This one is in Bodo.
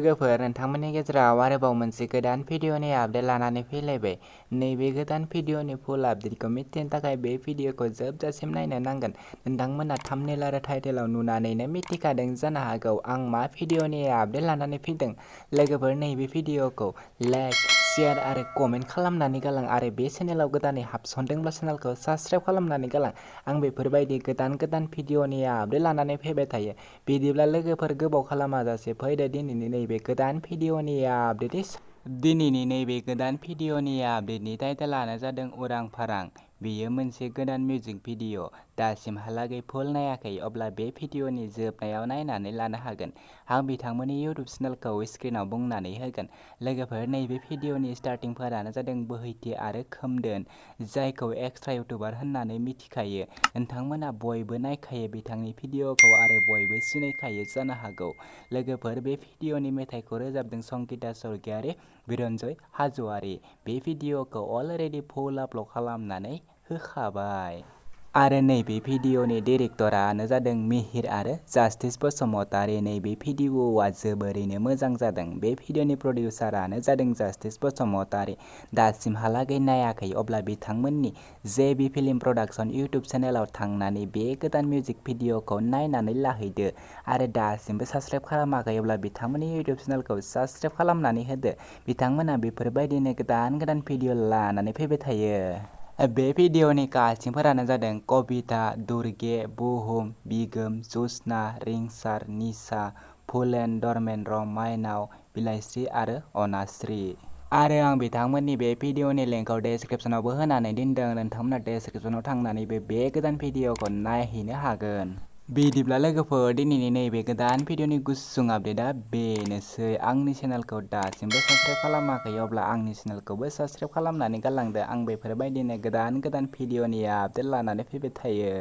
लोगोफोर नोंथांमोननि गेजेराव आरोबाव मोनसे गोदान भिडिअनि आपडेट लानानै फैलायबाय। नैबे गोदान भिडिअनि फुल आपडेटखौ मिथिनो थाखाय बे भिडिअखौ जोबजासिम नायनो नांगोन। नोंथांमोना थाम्बनेल आरो टाइटेलाव नुनानैनो मिथिखादों जानो हागौ आं मा भिडिअनि आपडेट लानानै फैदों। लोगोफोर नैबे भिडिअखौ लाइक, शेयार आरो कमेन्ट खालामनानै गालां आरो बे चेनेलाव गोदानै हाबसनदोंब्ला चेनेलखौ साबस्क्राइब खालामनानै गालां। आं बेफोरबायदि गोदान भिडिअनि आपडेट लानानै फैबाय थायो। बिदिब्ला लोगोफोर गोबाव खालामाजासे फैदो दिनैनि नैबे गोदान भिडिअनि आपडेट। दिनैनि नैबे गोदान भिडिअनि आपडेटनि टाइटेलानो जादों उरां फारां। बेयो मोनसे गोदान मिउजिक भिडिअ। दासिमहालागै फुल नायाखै अब्ला बे भिडिअनि जोबनायाव नायनानै लानो हागोन। आं बिथांमोननि इउटुब चेनेलखौ स्क्रिनाव बुंनानै होगोन। लोगोफोर नैबे भिडिअनि स्टार्टिंफोरानो जादों बोहैथि आरो खोमदोन, जायखौ एक्सट्रा इउटुबार होननानै मिथिखायो। नोंथांमोना बयबो नायखायो बिथांनि भिडिअखौ आरो बयबो सिनायखायो जानो हागौ। लोगोफोर बे भिडिअनि मेथाइखौ रोजाबदों संगिता स्वर्गियारि, बिरन्जय हाज'वारि। बे भिडिअखौ अलरेडि फुल आपल'ड खालामनानै होखाबाय। आरो नैबे भिडिअनि डिरेक्टरानो जादों मिहिर आरो जास्टिस बसुमतारी। नैबे भिडिअआ जोबोरैनो मोजां जादों। बे भिडिअनि प्रडिउसारानो जादों जास्टिस बसुमतारी। दासिमहालागै नायाखै अब्ला बिथांमोननि जेबि फिल्म प्रडाक्शन इउटुब चेनेलाव थांनानै बे गोदान मिउजिक भिडिअखौ नायनानै लाहैदो आरो दासिमबो साबस्क्राइब खालामाखै अब्ला बिथांमोननि इउटुब चेनेलखौ साबस्क्राइब खालामनानै होदो। बिथांमोना बेफोरबायदिनो गोदान भिडिअ लानानै फैबाय थायो। बे भिडिअनि कास्टिंफोरानो जादों कबिता, दुर्गे, बुहुम, बिगोम, जुस्ना, रिंसार, निसा, फुलेन, धर्मेन्द्र, माइनाव, बिलायस्रि आरो अनास्रि। आरो आं बिथांमोननि बे भिडिअनि लिंकखौ डेस्क्रिप्शनावबो होनानै दोनदों। नोंथांमोना डेस्क्रिप्शनाव थांनानैबो बे गोदान भिडिअखौ नायहैनो हागोन। बिदिब्ला लोगोफोर दिनैनि नैबे गोदान भिडिअनि गुसुं आपडेटआ बेनोसै। आंनि चेनेलखौ दासिमबो साबस्क्राइब खालामाखै अब्ला आंनि चेनेलखौबो साबस्क्राइब खालामनानै गालांदो। आं बेफोरबायदिनो गोदान भिडिअनि आपडेट लानानै फैबाय थायो।